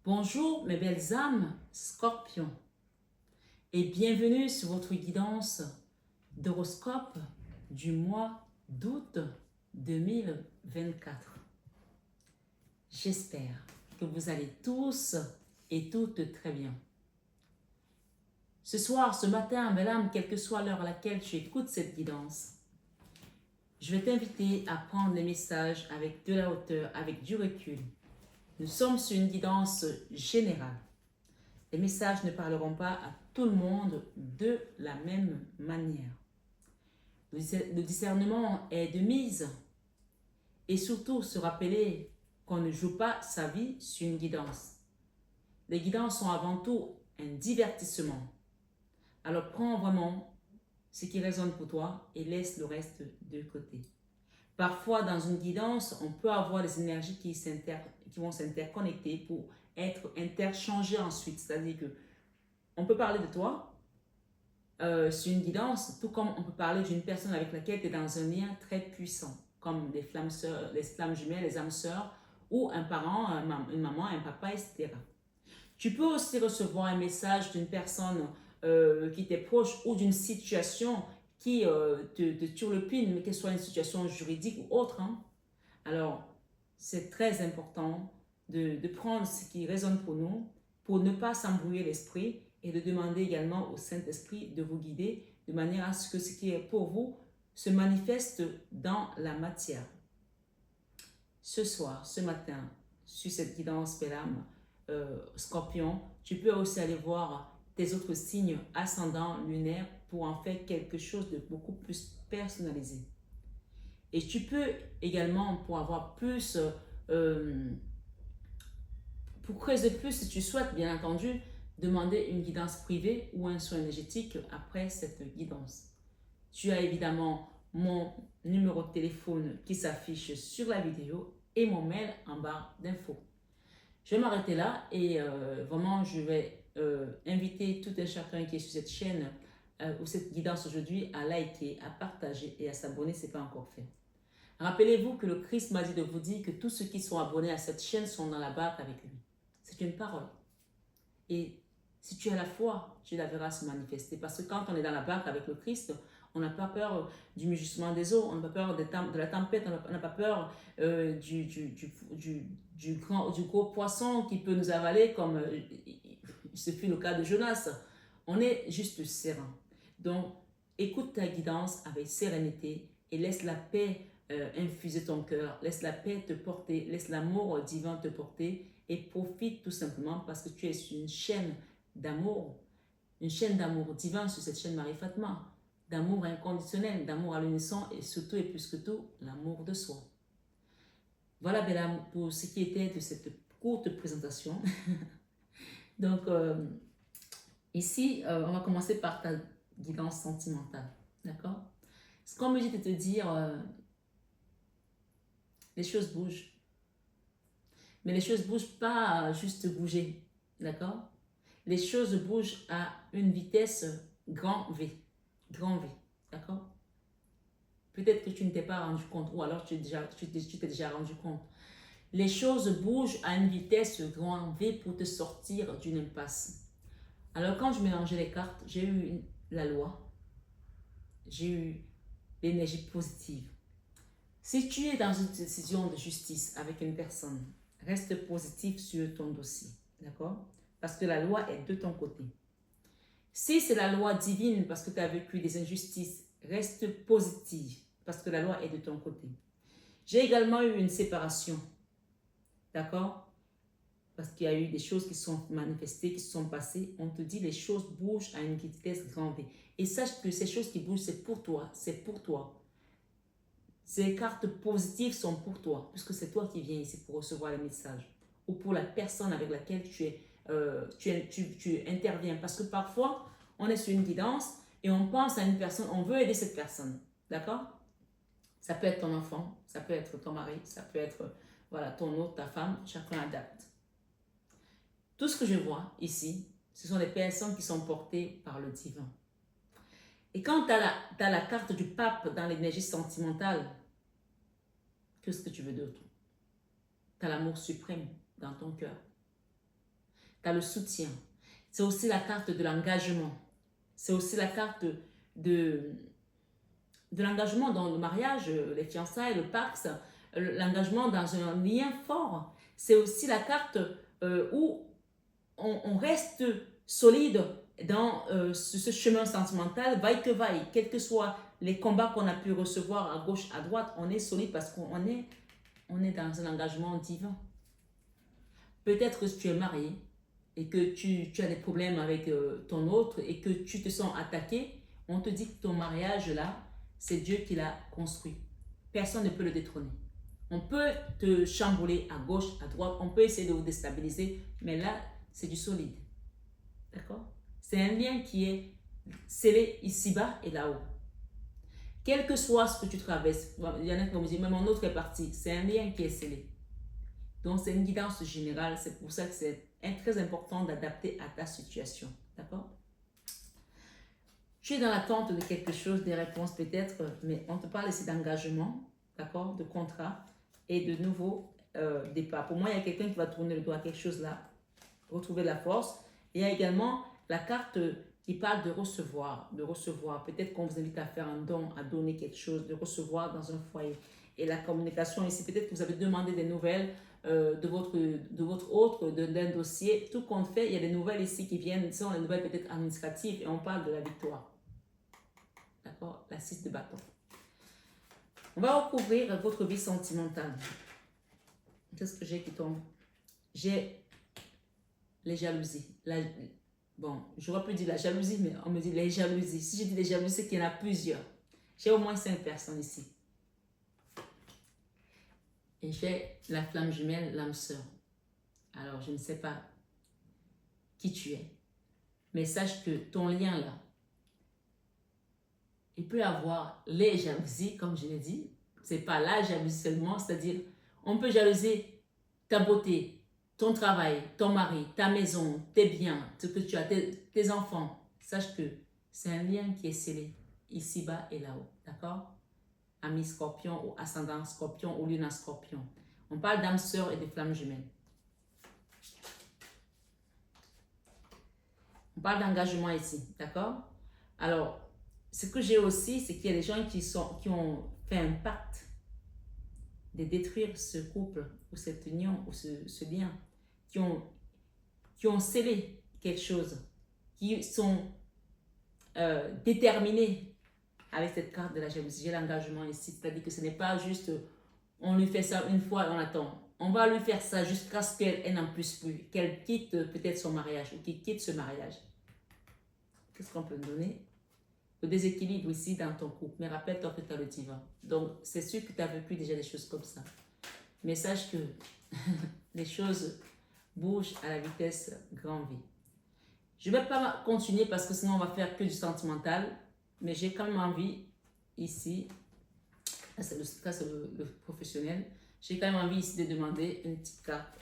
Bonjour mes belles âmes scorpions et bienvenue sur votre guidance d'horoscope du mois d'août 2024. J'espère que vous allez tous et toutes très bien. Ce soir, ce matin, belle âme, quelle que soit l'heure à laquelle tu écoutes cette guidance, je vais t'inviter à prendre les messages avec de la hauteur, avec du recul. Nous sommes sur une guidance générale. Les messages ne parleront pas à tout le monde de la même manière. Le discernement est de mise et surtout se rappeler qu'on ne joue pas sa vie sur une guidance. Les guidances sont avant tout un divertissement. Alors prends vraiment ce qui résonne pour toi et laisse le reste de côté. Parfois, dans une guidance, on peut avoir des énergies qui vont s'interconnecter pour être interchangées ensuite. C'est-à-dire que on peut parler de toi sur une guidance, tout comme on peut parler d'une personne avec laquelle tu es dans un lien très puissant, comme les flammes sœurs, les flammes jumelles, les âmes sœurs, ou un parent, une maman, un papa, etc. Tu peux aussi recevoir un message d'une personne qui t'est proche ou d'une situation qui te turlupine, mais qu'elle soit une situation juridique ou autre. Alors, c'est très important de prendre ce qui résonne pour nous, pour ne pas s'embrouiller l'esprit et de demander également au Saint-Esprit de vous guider de manière à ce que ce qui est pour vous se manifeste dans la matière. Ce soir, ce matin, sur cette guidance belle âme, Scorpion, tu peux aussi aller voir tes autres signes ascendants lunaires pour en faire quelque chose de beaucoup plus personnalisé. Et tu peux également, pour avoir plus, pour creuser plus si tu souhaites, bien entendu, demander une guidance privée ou un soin énergétique après cette guidance. Tu as évidemment mon numéro de téléphone qui s'affiche sur la vidéo et mon mail en barre d'infos. Je vais m'arrêter là et vraiment je vais inviter tout un chacun qui est sur cette chaîne ou cette guidance aujourd'hui à liker, à partager et à s'abonner si ce n'est pas encore fait. Rappelez-vous que le Christ m'a dit de vous dire que tous ceux qui sont abonnés à cette chaîne sont dans la barque avec lui. C'est une parole. Et si tu as la foi, tu la verras se manifester. Parce que quand on est dans la barque avec le Christ, on n'a pas peur du mugissement des eaux, on n'a pas peur de la tempête, on n'a pas peur du gros poisson qui peut nous avaler comme ce fut le cas de Jonas. On est juste serein. Donc, écoute ta guidance avec sérénité et laisse la paix infuser ton cœur, laisse la paix te porter, laisse l'amour divin te porter et profite tout simplement parce que tu es sur une chaîne d'amour divin sur cette chaîne Marie Fatma, d'amour inconditionnel, d'amour à l'unisson et surtout et plus que tout, l'amour de soi. Voilà, belle âme, pour ce qui était de cette courte présentation. Donc, ici, on va commencer par ta guidance sentimentale, d'accord? Ce qu'on me dit de te dire, les choses bougent. Mais les choses ne bougent pas à juste bouger, d'accord? Les choses bougent à une vitesse grand V, d'accord? Peut-être que tu ne t'es pas rendu compte ou alors tu t'es déjà rendu compte. Les choses bougent à une vitesse grand V pour te sortir d'une impasse. Alors quand je mélangeais les cartes, j'ai eu la loi, j'ai eu l'énergie positive. Si tu es dans une décision de justice avec une personne, reste positif sur ton dossier, d'accord? Parce que la loi est de ton côté. Si c'est la loi divine parce que tu as vécu des injustices, reste positif parce que la loi est de ton côté. J'ai également eu une séparation, d'accord? Parce qu'il y a eu des choses qui sont manifestées, qui se sont passées. On te dit les choses bougent à une vitesse grande. Et sache que ces choses qui bougent, c'est pour toi, c'est pour toi. Ces cartes positives sont pour toi, puisque c'est toi qui viens ici pour recevoir les messages. Ou pour la personne avec laquelle tu interviens. Parce que parfois, on est sur une guidance et on pense à une personne, on veut aider cette personne. D'accord? Ça peut être ton enfant, ça peut être ton mari, ça peut être voilà, ton autre, ta femme, chacun adapte. Tout ce que je vois ici, ce sont des personnes qui sont portées par le divin. Et quand tu as la carte du pape dans l'énergie sentimentale, qu'est-ce que tu veux d'autre? Tu as l'amour suprême dans ton cœur. tu as le soutien. C'est aussi la carte de l'engagement. C'est aussi la carte de l'engagement dans le mariage, les fiançailles, le pacte, l'engagement dans un lien fort. C'est aussi la carte où on reste solide dans ce chemin sentimental, vaille que vaille, quels que soient les combats qu'on a pu recevoir à gauche, à droite, on est solide parce qu'on est, on est dans un engagement divin. Peut-être que tu es marié et que tu as des problèmes avec ton autre et que tu te sens attaqué, on te dit que ton mariage là, c'est Dieu qui l'a construit. Personne ne peut le détrôner. On peut te chambouler à gauche, à droite, on peut essayer de vous déstabiliser, mais là, c'est du solide. D'accord? C'est un lien qui est scellé ici-bas et là-haut. Quel que soit ce que tu traverses, il y en a qui vont me dire, mais mon autre est parti. C'est un lien qui est scellé. Donc, c'est une guidance générale. C'est pour ça que c'est très important d'adapter à ta situation. D'accord? Tu es dans l'attente de quelque chose, des réponses peut-être, mais on te parle ici d'engagement, d'accord, de contrat et de nouveaux départs. Pour moi, il y a quelqu'un qui va tourner le doigt à quelque chose là, retrouver la force. Il y a également la carte qui parle de recevoir, de recevoir. Peut-être qu'on vous invite à faire un don, à donner quelque chose, de recevoir dans un foyer. Et la communication ici, peut-être que vous avez demandé des nouvelles de votre autre, d'un dossier. Tout compte fait, il y a des nouvelles ici qui viennent, ce sont les nouvelles peut-être administratives et on parle de la victoire. D'accord? La 6 de bâton. On va recouvrir votre vie sentimentale. Qu'est-ce que j'ai qui tombe? J'ai les jalousies. Bon, j'aurais pu dire la jalousie, mais on me dit les jalousies. Si je dis les jalousies, c'est qu'il y en a plusieurs. J'ai au moins 5 personnes ici. Et j'ai la flamme jumelle, l'âme sœur. Alors, je ne sais pas qui tu es. Mais sache que ton lien là, il peut y avoir les jalousies, comme je l'ai dit. Ce n'est pas la jalousie seulement, c'est-à-dire, on peut jalouser ta beauté, ton travail, ton mari, ta maison, tes biens, ce que tu as, tes enfants. Sache que c'est un lien qui est scellé, ici-bas et là-haut. D'accord? Ami scorpion ou ascendant scorpion ou lune en scorpion. On parle d'âme sœur et de flamme jumelle. On parle d'engagement ici. D'accord? Alors, ce que j'ai aussi, c'est qu'il y a des gens qui ont fait un pacte de détruire ce couple ou cette union ou ce lien, qui ont scellé quelque chose, qui sont déterminés avec cette carte de la jalousie. J'ai l'engagement ici, c'est-à-dire que ce n'est pas juste on lui fait ça une fois et on attend. On va lui faire ça jusqu'à ce qu'elle n'en puisse plus, qu'elle quitte peut-être son mariage ou qu'il quitte ce mariage. Qu'est-ce qu'on peut me donner? Le déséquilibre ici dans ton couple. Mais rappelle-toi que tu as le divin. Donc, c'est sûr que tu as vécu déjà des choses comme ça. Mais sache que les choses bougent à la vitesse grand V. Je ne vais pas continuer parce que sinon on va faire que du sentimental. Mais j'ai quand même envie ici, c'est le professionnel, j'ai quand même envie ici de demander une petite carte.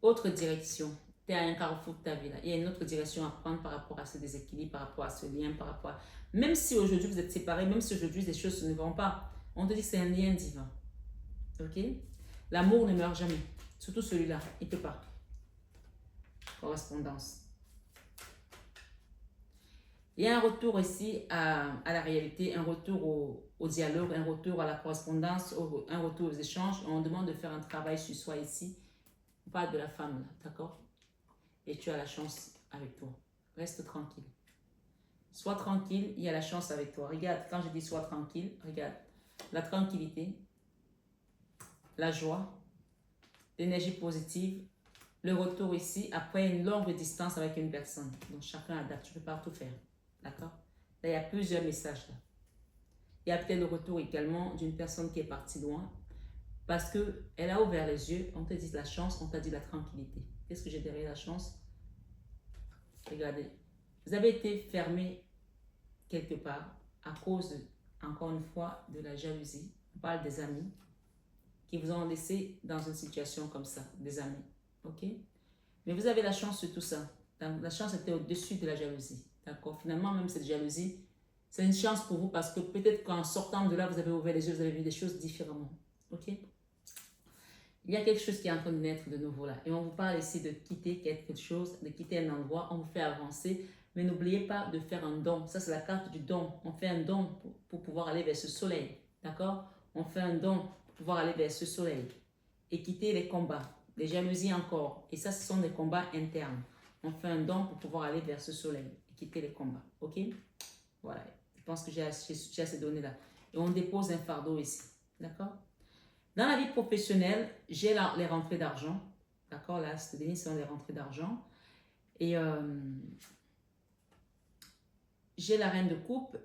Autre direction. Tu es à un carrefour de ta vie là. Il y a une autre direction à prendre par rapport à ce déséquilibre, par rapport à ce lien, par rapport à... Même si aujourd'hui vous êtes séparés, même si aujourd'hui les choses ne vont pas, on te dit que c'est un lien divin. Ok? L'amour ne meurt jamais. Surtout celui-là, il ne peut pas. Correspondance. Il y a un retour ici à la réalité, un retour au dialogue, un retour à la correspondance, un retour aux échanges. On demande de faire un travail sur soi ici. On parle de la femme là, d'accord? Et tu as la chance avec toi. Reste tranquille. Sois tranquille, il y a la chance avec toi. Regarde, quand je dis sois tranquille, regarde. La tranquillité, la joie, l'énergie positive, le retour ici après une longue distance avec une personne. Donc chacun adapte, tu ne peux pas tout faire. D'accord? Là, il y a plusieurs messages là. Il y a peut-être le retour également d'une personne qui est partie loin parce qu'elle a ouvert les yeux, on te dit la chance, on t'a dit la tranquillité. Qu'est-ce que j'ai derrière la chance? Regardez, vous avez été fermé quelque part à cause, encore une fois, de la jalousie. On parle des amis qui vous ont laissé dans une situation comme ça, des amis. Ok? Mais vous avez la chance sur tout ça. La chance était au-dessus de la jalousie. D'accord? Finalement, même cette jalousie, c'est une chance pour vous parce que peut-être qu'en sortant de là, vous avez ouvert les yeux, vous avez vu des choses différemment. Ok? Il y a quelque chose qui est en train de naître de nouveau là. Et on vous parle ici de quitter quelque chose, de quitter un endroit. On vous fait avancer. Mais n'oubliez pas de faire un don. Ça, c'est la carte du don. On fait un don pour pouvoir aller vers ce soleil. D'accord? On fait un don pour pouvoir aller vers ce soleil. Et quitter les combats. Les jalousies encore. Et ça, ce sont des combats internes. On fait un don pour pouvoir aller vers ce soleil. Et quitter les combats. OK? Voilà. Je pense que j'ai assez donné là. Et on dépose un fardeau ici. D'accord? Dans la vie professionnelle, j'ai les rentrées d'argent. D'accord? Là, ce sont les rentrées d'argent. Et j'ai la reine de coupe,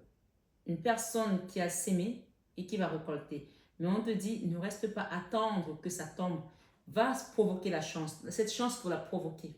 une personne qui a sémé et qui va récolter. Mais on te dit, ne reste pas à attendre que ça tombe. Va provoquer la chance. Cette chance, il faut la provoquer.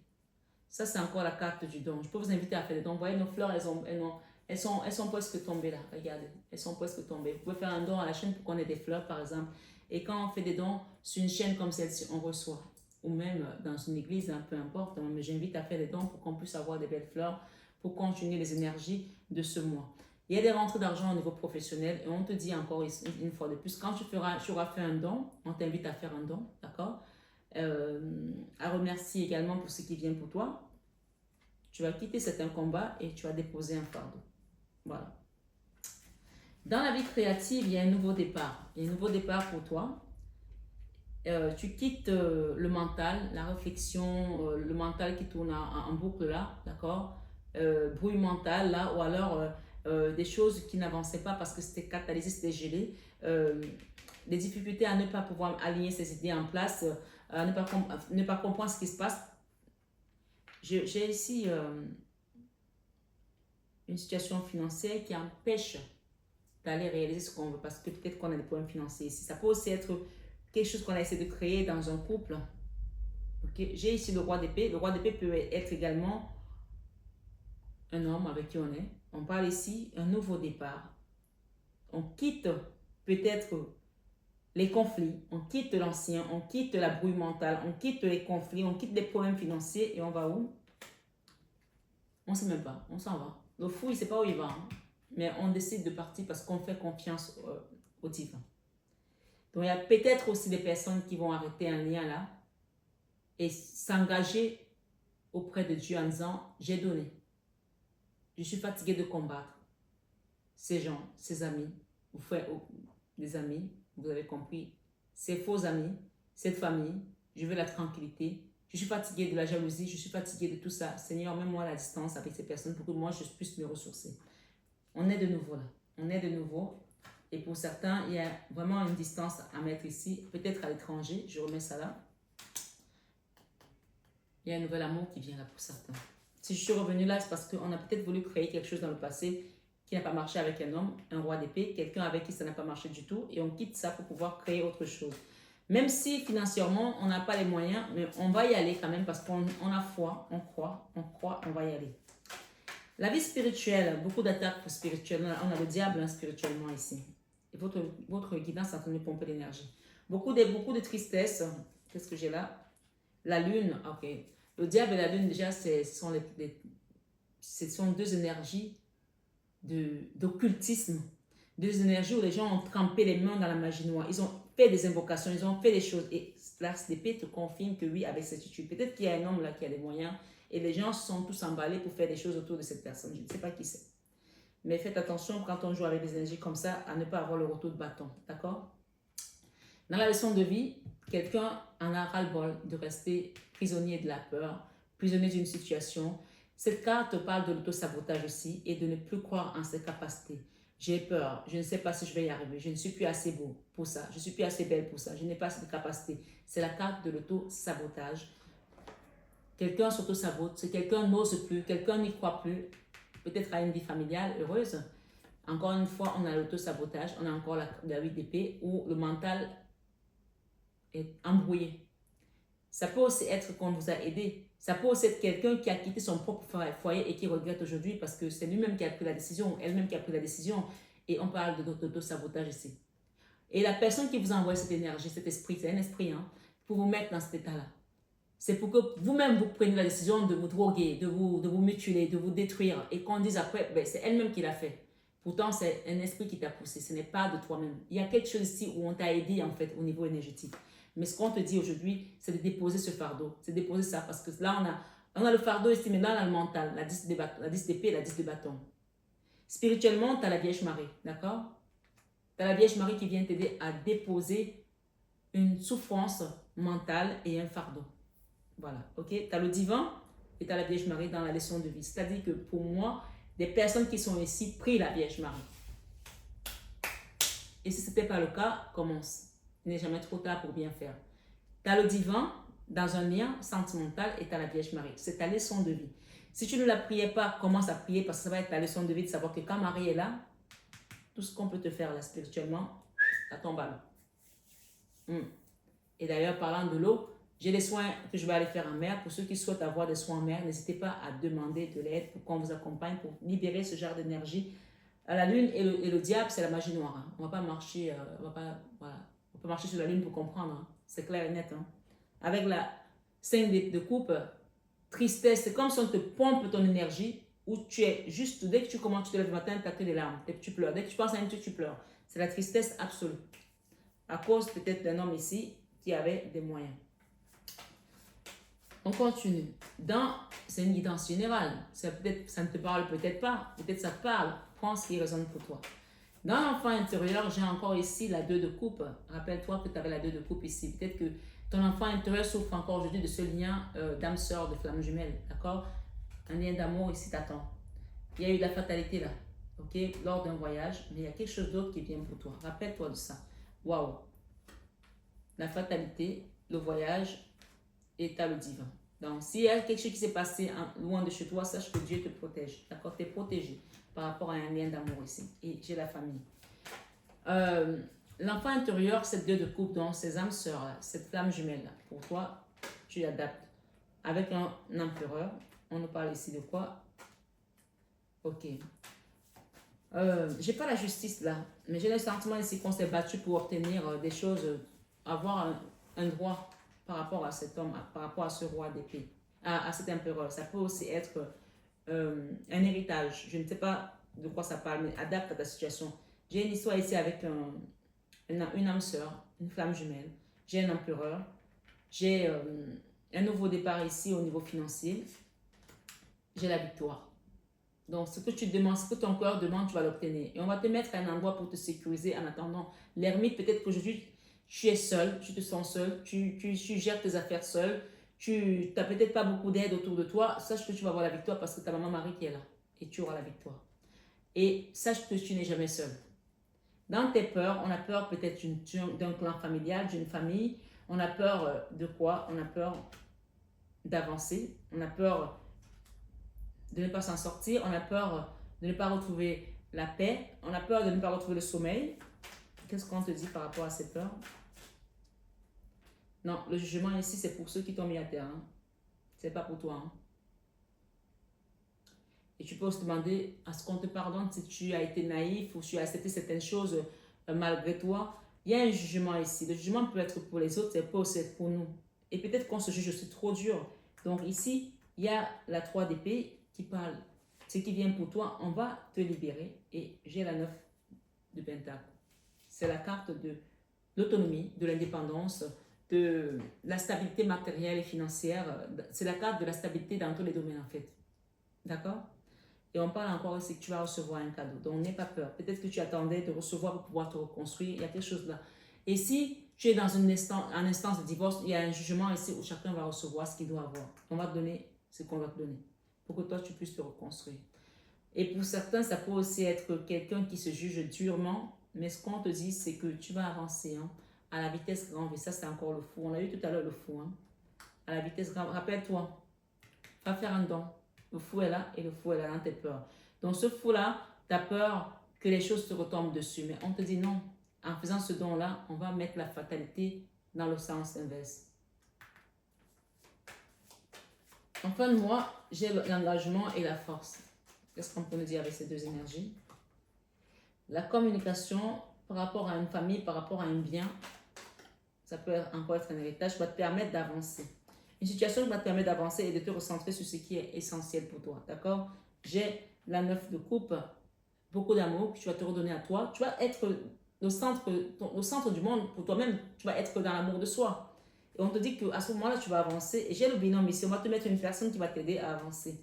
Ça, c'est encore la carte du don. Je peux vous inviter à faire des dons. Vous voyez, nos fleurs, elles sont presque tombées là. Regardez, elles sont presque tombées. Vous pouvez faire un don à la chaîne pour qu'on ait des fleurs, par exemple. Et quand on fait des dons sur une chaîne comme celle-ci, on reçoit. Ou même dans une église, peu importe. Mais j'invite à faire des dons pour qu'on puisse avoir des belles fleurs, pour continuer les énergies de ce mois. Il y a des rentrées d'argent au niveau professionnel. Et on te dit encore une fois de plus, quand tu auras fait un don, on t'invite à faire un don, d'accord? À remercier également pour ce qui vient pour toi. Tu vas quitter certains combats et tu vas déposer un fardeau. Voilà. Dans la vie créative, il y a un nouveau départ. Il y a un nouveau départ pour toi. Tu quittes le mental, la réflexion, le mental qui tourne en boucle là, d'accord? Bruit mental là, ou alors des choses qui n'avançaient pas parce que c'était catalysé, c'était gelé. Des difficultés à ne pas pouvoir aligner ses idées en place, à ne pas comprendre ce qui se passe. J'ai ici une situation financière qui empêche d'aller réaliser ce qu'on veut parce que peut-être qu'on a des problèmes financiers ici. Ça peut aussi être quelque chose qu'on a essayé de créer dans un couple. Okay? J'ai ici le roi d'épée. Le roi d'épée peut être également un homme avec qui on est. On parle ici un nouveau départ. On quitte peut-être les conflits, on quitte l'ancien, on quitte la brouille mentale, on quitte les conflits, on quitte les problèmes financiers et on va où? On ne sait même pas, on s'en va. Le fou, il ne sait pas où il va, hein. Mais on décide de partir parce qu'on fait confiance au divin. Donc il y a peut-être aussi des personnes qui vont arrêter un lien là et s'engager auprès de Dieu en disant, j'ai donné. Je suis fatigué de combattre ces gens, ces amis, ou des amis, vous avez compris, ces faux amis, cette famille, je veux la tranquillité. Je suis fatigué de la jalousie, je suis fatigué de tout ça. Seigneur, mets-moi à la distance avec ces personnes pour que moi, je puisse me ressourcer. On est de nouveau là. On est de nouveau. Et pour certains, il y a vraiment une distance à mettre ici. Peut-être à l'étranger. Je remets ça là. Il y a un nouvel amour qui vient là pour certains. Si je suis revenue là, c'est parce qu'on a peut-être voulu créer quelque chose dans le passé qui n'a pas marché avec un homme, un roi d'épée, quelqu'un avec qui ça n'a pas marché du tout. Et on quitte ça pour pouvoir créer autre chose. Même si financièrement, on n'a pas les moyens, mais on va y aller quand même parce qu'on a foi, on croit, on va y aller. La vie spirituelle, beaucoup d'attaques spirituelles. On a le diable spirituellement ici. Et votre guidance est en train de pomper l'énergie. Beaucoup de tristesse. Qu'est-ce que j'ai là? La lune, ok. Le diable et la lune, déjà, ce sont deux énergies d'occultisme. Deux énergies où les gens ont trempé les mains dans la magie noire. Ils ont fait des invocations, ils ont fait des choses. Et l'as d'épée te confirme que oui, avec certitude. Peut-être qu'il y a un homme là qui a les moyens et les gens sont tous emballés pour faire des choses autour de cette personne. Je ne sais pas qui c'est. Mais faites attention quand on joue avec des énergies comme ça à ne pas avoir le retour de bâton. D'accord? Dans la leçon de vie, quelqu'un en a ras-le-bol de rester prisonnier de la peur, prisonnier d'une situation. Cette carte parle de l'auto-sabotage aussi et de ne plus croire en ses capacités. J'ai peur, je ne sais pas si je vais y arriver, je ne suis plus assez beau pour ça, je ne suis plus assez belle pour ça, je n'ai pas assez de capacité. C'est la carte de l'auto-sabotage. Quelqu'un s'auto-sabote, c'est quelqu'un n'ose plus, quelqu'un n'y croit plus, peut-être à une vie familiale heureuse. Encore une fois, on a l'auto-sabotage, on a encore la 8 d'épée où le mental est embrouillé. Ça peut aussi être qu'on vous a aidé. Ça peut aussi être quelqu'un qui a quitté son propre foyer et qui regrette aujourd'hui parce que c'est lui-même qui a pris la décision, elle-même qui a pris la décision. Et on parle d'auto-sabotage ici. Et la personne qui vous envoie cette énergie, cet esprit, c'est un esprit, hein, pour vous mettre dans cet état-là. C'est pour que vous-même vous preniez la décision de vous droguer, de vous mutiler, de vous détruire. Et qu'on dise après, ben, c'est elle-même qui l'a fait. Pourtant, c'est un esprit qui t'a poussé. Ce n'est pas de toi-même. Il y a quelque chose ici où on t'a aidé en fait au niveau énergétique. Mais ce qu'on te dit aujourd'hui, c'est de déposer ce fardeau. C'est de déposer ça. Parce que là, on a le fardeau ici, mais là, on a le mental. La 10 d'épée et la 10 de bâton. Spirituellement, tu as la Vierge Marie. D'accord? Tu as la Vierge Marie qui vient t'aider à déposer une souffrance mentale et un fardeau. Voilà. Ok? Tu as le divin et tu as la Vierge Marie dans la leçon de vie. C'est-à-dire que pour moi, des personnes qui sont ici prient la Vierge Marie. Et si ce n'était pas le cas, commence. Il n'est jamais trop tard pour bien faire. Tu as le divin dans un lien sentimental et tu as la Vierge Marie. C'est ta leçon de vie. Si tu ne la priais pas, commence à prier parce que ça va être ta leçon de vie de savoir que quand Marie est là, tout ce qu'on peut te faire là spirituellement, ça tombe à l'eau. Et d'ailleurs, parlant de l'eau, j'ai des soins que je vais aller faire en mer. Pour ceux qui souhaitent avoir des soins en mer, n'hésitez pas à demander de l'aide pour qu'on vous accompagne pour libérer ce genre d'énergie. La lune et le diable, c'est la magie noire. Hein. On ne va pas marcher, voilà. On peut marcher sur la lune pour comprendre. Hein. C'est clair et net. Hein. Avec la 5 de coupe, tristesse, c'est comme si on te pompe ton énergie où tu es juste, dès que tu commences, tu te lèves le matin, tu as que des larmes, dès que tu pleures. Dès que tu penses à un truc, tu pleures. C'est la tristesse absolue. À cause peut-être d'un homme ici qui avait des moyens. On continue. C'est une guidance générale. Ça ne te parle peut-être pas. Peut-être ça te parle. Prends ce qui résonne pour toi. Dans l'enfant intérieur, j'ai encore ici la 2 de coupe. Rappelle-toi que tu avais la 2 de coupe ici. Peut-être que ton enfant intérieur souffre encore aujourd'hui de ce lien d'âme-sœur, de flamme jumelle. D'accord? Un lien d'amour ici t'attend. Il y a eu de la fatalité là. Ok? Lors d'un voyage. Mais il y a quelque chose d'autre qui vient pour toi. Rappelle-toi de ça. Waouh! La fatalité, le voyage et tu as le divin. Donc, s'il y a quelque chose qui s'est passé loin de chez toi, sache que Dieu te protège. D'accord? Tu es protégé par rapport à un lien d'amour ici. Et j'ai la famille. L'enfant intérieur, cette 2 de coupe, donc ces âmes sœurs, cette flamme jumelle, là, pour toi, tu l'adaptes. Avec un empereur, on nous parle ici de quoi? Ok. J'ai pas la justice là, mais j'ai le sentiment ici qu'on s'est battu pour obtenir des choses, avoir un droit par rapport à cet homme, par rapport à ce roi d'épée, à cet empereur. Ça peut aussi être un héritage. Je ne sais pas de quoi ça parle, mais adapte à ta situation. J'ai une histoire ici avec une âme sœur, une flamme jumelle. J'ai un empereur. J'ai un nouveau départ ici au niveau financier. J'ai la victoire. Donc, ce que tu demandes, ce que ton cœur demande, tu vas l'obtenir. Et on va te mettre à un endroit pour te sécuriser en attendant. L'ermite, peut-être qu'aujourd'hui, tu es seul, tu te sens seul, tu gères tes affaires seul, tu n'as peut-être pas beaucoup d'aide autour de toi. Sache que tu vas avoir la victoire parce que ta maman Marie qui est là. Et tu auras la victoire. Et sache que tu n'es jamais seul. Dans tes peurs, on a peur peut-être d'un clan familial, d'une famille. On a peur de quoi? On a peur d'avancer. On a peur de ne pas s'en sortir, on a peur de ne pas retrouver la paix, on a peur de ne pas retrouver le sommeil. Qu'est-ce qu'on te dit par rapport à ces peurs? Non, le jugement ici, c'est pour ceux qui t'ont mis à terre. Hein. C'est pas pour toi. Hein. Et tu peux aussi demander à ce qu'on te pardonne si tu as été naïf ou si tu as accepté certaines choses malgré toi. Il y a un jugement ici. Le jugement peut être pour les autres, c'est pas aussi pour nous. Et peut-être qu'on se juge aussi trop dur. Donc ici, il y a la 3 d'épée qui parle. Ce qui vient pour toi, on va te libérer. Et j'ai la 9 de Pentacle. C'est la carte de l'autonomie, de l'indépendance, de la stabilité matérielle et financière. C'est la carte de la stabilité dans tous les domaines en fait. D'accord? Et on parle encore ici que tu vas recevoir un cadeau. Donc n'aie pas peur. Peut-être que tu attendais de recevoir pour pouvoir te reconstruire. Il y a quelque chose là. Et si tu es dans une instance de divorce, il y a un jugement ici où chacun va recevoir ce qu'il doit avoir. On va te donner ce qu'on va te donner pour que toi tu puisses te reconstruire. Et pour certains, ça peut aussi être quelqu'un qui se juge durement. Mais ce qu'on te dit, c'est que tu vas avancer hein, à la vitesse grand V. Ça, c'est encore le fou. On a eu tout à l'heure le fou. Hein. À la vitesse grand V. Rappelle-toi, va faire un don. Le fou est là et le fou est là dans tes peurs. Donc ce fou-là, tu as peur que les choses te retombent dessus. Mais on te dit non. En faisant ce don-là, on va mettre la fatalité dans le sens inverse. En fin de mois, j'ai l'engagement et la force. Qu'est-ce qu'on peut nous dire avec ces deux énergies? La communication par rapport à une famille, par rapport à un bien, ça peut encore être un héritage, va te permettre d'avancer. Une situation qui va te permettre d'avancer et de te recentrer sur ce qui est essentiel pour toi. D'accord? J'ai la 9 de coupe, beaucoup d'amour que tu vas te redonner à toi. Tu vas être le centre du monde pour toi-même. Tu vas être dans l'amour de soi. Et on te dit qu'à ce moment-là, tu vas avancer. Et j'ai le binôme ici. On va te mettre une personne qui va t'aider à avancer.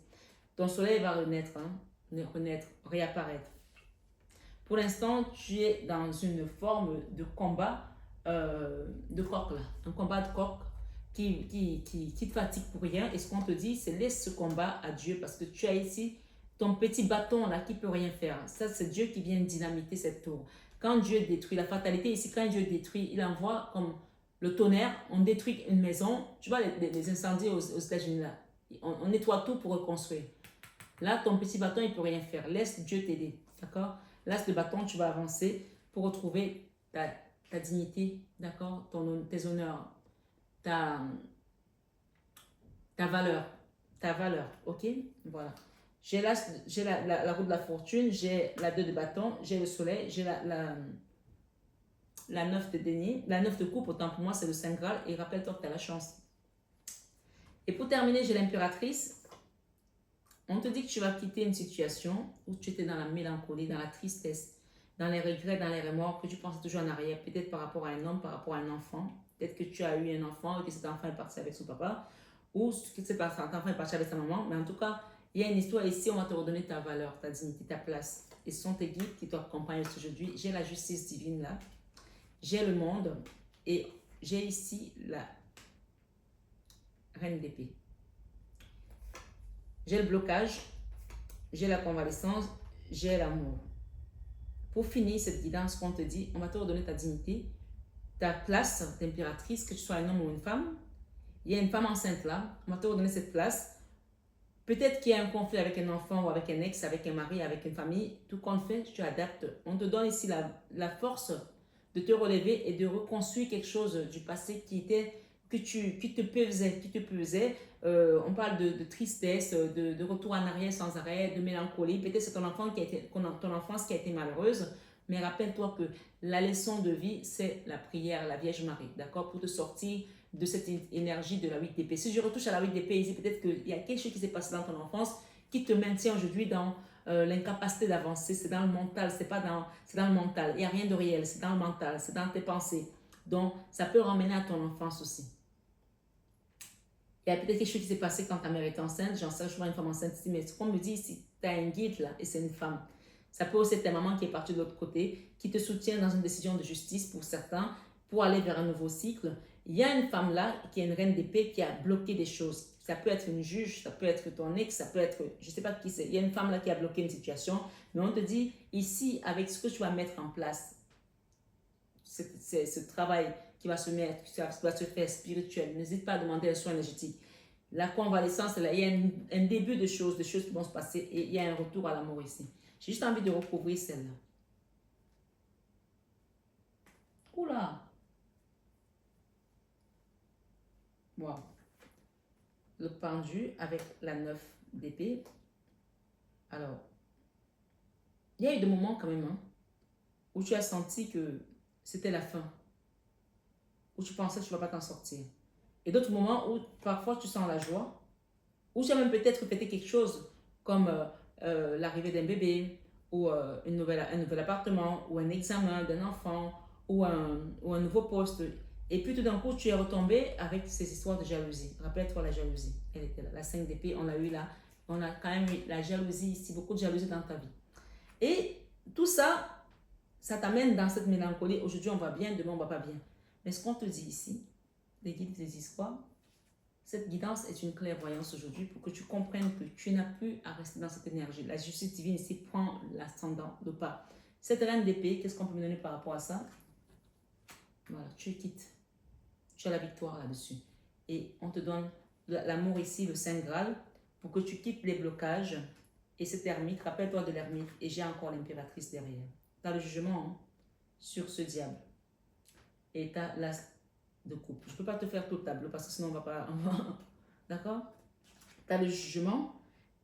Ton soleil va renaître, renaître, réapparaître. Pour l'instant, tu es dans une forme de combat de coq là. Un combat de coq qui te fatigue pour rien. Et ce qu'on te dit, c'est laisse ce combat à Dieu parce que tu as ici ton petit bâton là qui peut rien faire. Ça, c'est Dieu qui vient dynamiter cette tour. Quand Dieu détruit, la fatalité ici, quand Dieu détruit, il envoie comme le tonnerre, on détruit une maison. Tu vois les incendies aux États-Unis là. On nettoie tout pour reconstruire. Là, ton petit bâton, il ne peut rien faire. Laisse Dieu t'aider. D'accord? Laisse le bâton, tu vas avancer pour retrouver ta dignité. D'accord? Tes honneurs. Ta valeur. Ta valeur. OK? Voilà. J'ai la roue de la fortune, j'ai la 2 de bâton, j'ai le soleil, j'ai la 9 de denier, la 9 de coupe, autant pour moi, c'est le Saint Graal. Et rappelle-toi que tu as la chance. Et pour terminer, j'ai l'impératrice. On te dit que tu vas quitter une situation où tu étais dans la mélancolie, dans la tristesse, dans les regrets, dans les remords, que tu penses toujours en arrière, peut-être par rapport à un homme, par rapport à un enfant. Peut-être que tu as eu un enfant et que cet enfant est parti avec son papa, ou que cet enfant est parti avec sa maman. Mais en tout cas, il y a une histoire ici, on va te redonner ta valeur, ta dignité, ta place. Et ce sont tes guides qui t'accompagnent aujourd'hui. J'ai la justice divine là, j'ai le monde et j'ai ici la reine d'épée. J'ai le blocage, j'ai la convalescence, j'ai l'amour. Pour finir cette guidance qu'on te dit, on va te redonner ta dignité, ta place d'impératrice, que tu sois un homme ou une femme. Il y a une femme enceinte là, on va te redonner cette place. Peut-être qu'il y a un conflit avec un enfant ou avec un ex, avec un mari, avec une famille. Tout compte fait, tu adaptes. On te donne ici la force de te relever et de reconstruire quelque chose du passé qui te pesait. On parle de tristesse, de retour en arrière sans arrêt, de mélancolie. Peut-être c'est ton enfance qui a été malheureuse. Mais rappelle-toi que la leçon de vie, c'est la prière, la Vierge Marie, d'accord? Pour te sortir de cette énergie de la 8 d'épée. Si je retouche à la 8 d'épée ici, peut-être qu'il y a quelque chose qui s'est passé dans ton enfance qui te maintient aujourd'hui dans l'incapacité d'avancer. C'est dans le mental, c'est dans le mental. Il n'y a rien de réel, c'est dans le mental, c'est dans tes pensées. Donc, ça peut ramener à ton enfance aussi. Il y a peut-être quelque chose qui s'est passé quand ta mère était enceinte. J'en sais, je vois une femme enceinte ici, mais ce qu'on me dit ici, tu as un guide là, et c'est une femme. Ça peut aussi être ta maman qui est partie de l'autre côté, qui te soutient dans une décision de justice pour certains, pour aller vers un nouveau cycle. Il y a une femme là, qui est une reine d'épée, qui a bloqué des choses. Ça peut être une juge, ça peut être ton ex, ça peut être, je ne sais pas qui c'est. Il y a une femme là qui a bloqué une situation, mais on te dit, ici, avec ce que tu vas mettre en place, c'est ce travail qui va se mettre, qui va se faire spirituel. N'hésite pas à demander un soin énergétique. La convalescence, là, il y a un début de choses qui vont se passer et il y a un retour à l'amour ici. J'ai juste envie de recouvrir celle-là. Oula! Wow. Le pendu avec la 9 d'épée. Alors, il y a eu des moments quand même hein, où tu as senti que c'était la fin. Où tu pensais que tu ne vas pas t'en sortir. Et d'autres moments où parfois tu sens la joie. Où tu as même peut-être répété quelque chose comme l'arrivée d'un bébé ou un nouvel appartement ou un examen d'un enfant ou un nouveau poste. Et puis tout d'un coup, tu es retombé avec ces histoires de jalousie. Rappelle-toi la jalousie. Elle était là. La 5 d'épée, on l'a eu là. On a quand même eu la jalousie ici, beaucoup de jalousie dans ta vie. Et tout ça, ça t'amène dans cette mélancolie. Aujourd'hui, on va bien, demain, on va pas bien. Mais ce qu'on te dit ici, les guides des histoires, cette guidance est une clairvoyance aujourd'hui pour que tu comprennes que tu n'as plus à rester dans cette énergie. La justice divine ici prend l'ascendant, le pas. Cette reine d'épée, qu'est-ce qu'on peut me donner par rapport à ça? Voilà, tu quittes. Tu as la victoire là-dessus. Et on te donne l'amour ici, le Saint Graal, pour que tu quittes les blocages. Et cette ermite, rappelle-toi de l'ermite. Et j'ai encore l'impératrice derrière. Tu as le jugement hein, sur ce diable. Et tu as l'as de coupe. Je ne peux pas te faire tout le tableau parce que sinon on va pas... D'accord? Tu as le jugement,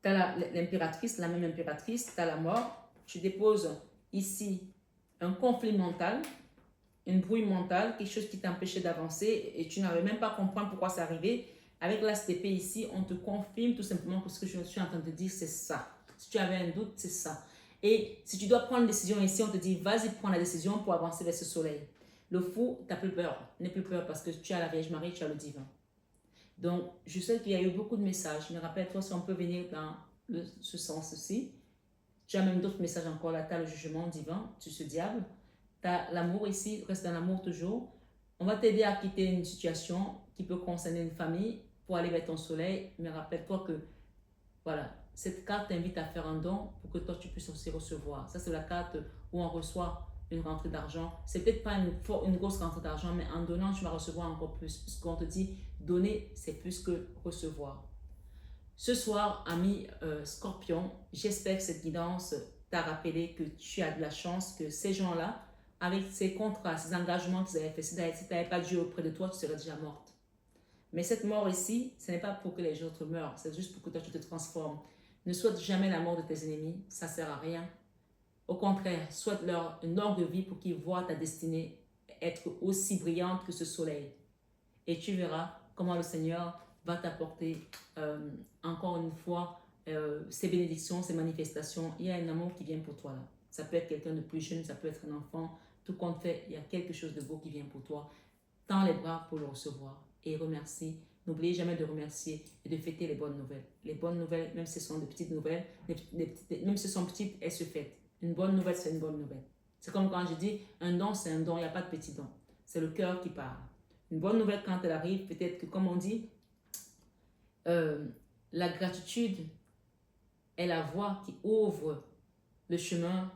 tu as l'impératrice, la même impératrice, tu as la mort. Tu déposes ici un conflit mental, une brouille mentale, quelque chose qui t'empêchait d'avancer et tu n'arrives même pas à comprendre pourquoi c'est arrivé. Avec l'as d'épée ici, on te confirme tout simplement que ce que je suis en train de te dire, c'est ça. Si tu avais un doute, c'est ça. Et si tu dois prendre une décision ici, on te dit, vas-y, prends la décision pour avancer vers ce soleil. Le fou, tu n'as plus peur. N'aie plus peur parce que tu as la Vierge Marie, tu as le divin. Donc, je sais qu'il y a eu beaucoup de messages. Mais rappelle-toi, si on peut venir dans ce sens-ci. Tu as même d'autres messages encore là. Tu as le jugement divin sur ce diable. Tu as l'amour ici, reste dans l'amour toujours. On va t'aider à quitter une situation qui peut concerner une famille pour aller vers ton soleil. Mais rappelle-toi que, voilà, cette carte t'invite à faire un don pour que toi tu puisses aussi recevoir. Ça, c'est la carte où on reçoit une rentrée d'argent. C'est peut-être pas une grosse rentrée d'argent, mais en donnant, tu vas recevoir encore plus. Puisqu'on te dit, donner, c'est plus que recevoir. Ce soir, ami Scorpion, j'espère que cette guidance t'a rappelé que tu as de la chance, que ces gens-là, avec ces contrats, ces engagements qu'ils avaient fait, si tu n'avais pas Dieu auprès de toi, tu serais déjà morte. Mais cette mort ici, ce n'est pas pour que les autres meurent, c'est juste pour que toi tu te transformes. Ne souhaite jamais la mort de tes ennemis, ça ne sert à rien. Au contraire, souhaite-leur une longue vie pour qu'ils voient ta destinée être aussi brillante que ce soleil. Et tu verras comment le Seigneur va t'apporter encore une fois ses bénédictions, ses manifestations. Il y a un amour qui vient pour toi là. Ça peut être quelqu'un de plus jeune, ça peut être un enfant. Tout compte fait, il y a quelque chose de beau qui vient pour toi. Tends les bras pour le recevoir et remercie. N'oubliez jamais de remercier et de fêter les bonnes nouvelles. Les bonnes nouvelles, même si ce sont de petites nouvelles, même si ce sont petites, elles se fêtent. Une bonne nouvelle, c'est une bonne nouvelle. C'est comme quand je dis, un don, c'est un don, il n'y a pas de petit don. C'est le cœur qui parle. Une bonne nouvelle, quand elle arrive, peut-être que, comme on dit, la gratitude est la voie qui ouvre le chemin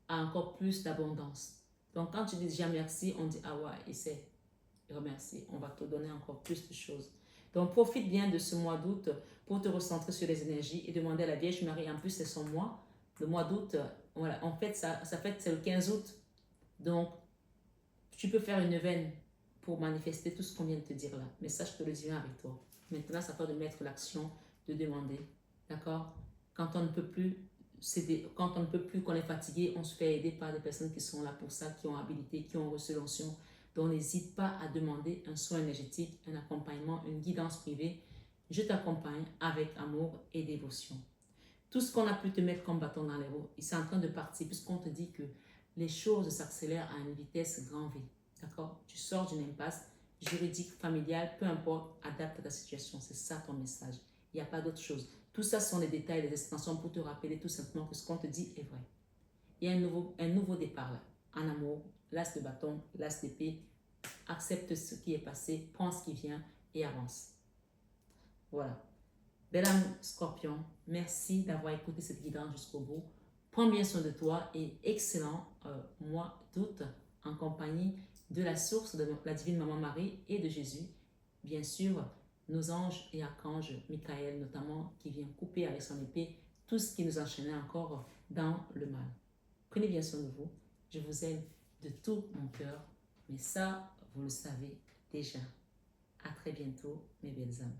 à encore plus d'abondance. Donc, quand tu dis déjà merci, on dit, ah ouais, essaie, remercie, on va te donner encore plus de choses. Donc, profite bien de ce mois d'août pour te recentrer sur les énergies et demander à la Vierge Marie, en plus, c'est son mois. Le mois d'août, voilà, en fait, ça fête, c'est le 15 août. Donc, tu peux faire une neuvaine pour manifester tout ce qu'on vient de te dire là. Mais sache que le divin avec toi. Maintenant, c'est à toi de mettre l'action, de demander. D'accord? Quand on ne peut plus, quand on ne peut plus, qu'on est fatigué, on se fait aider par des personnes qui sont là pour ça, qui ont habilité, qui ont reçu l'onction. Donc, n'hésite pas à demander un soin énergétique, un accompagnement, une guidance privée. Je t'accompagne avec amour et dévotion. Tout ce qu'on a pu te mettre comme bâton dans les roues, c'est en train de partir, puisqu'on te dit que les choses s'accélèrent à une vitesse grand V. D'accord? Tu sors d'une impasse juridique, familiale, peu importe, adapte à ta situation. C'est ça ton message. Il n'y a pas d'autre chose. Tout ça sont des détails, des extensions pour te rappeler tout simplement que ce qu'on te dit est vrai. Il y a un nouveau départ là, en amour, l'as de bâton, l'as d'épée. Accepte ce qui est passé, prends ce qui vient et avance. Voilà. Belle âme Scorpion, merci d'avoir écouté cette guidance jusqu'au bout. Prends bien soin de toi et excellent mois d'août en compagnie de la source de la divine Maman Marie et de Jésus. Bien sûr, nos anges et archanges, Michael notamment, qui vient couper avec son épée tout ce qui nous enchaînait encore dans le mal. Prenez bien soin de vous. Je vous aime de tout mon cœur, mais ça, vous le savez déjà. À très bientôt, mes belles âmes.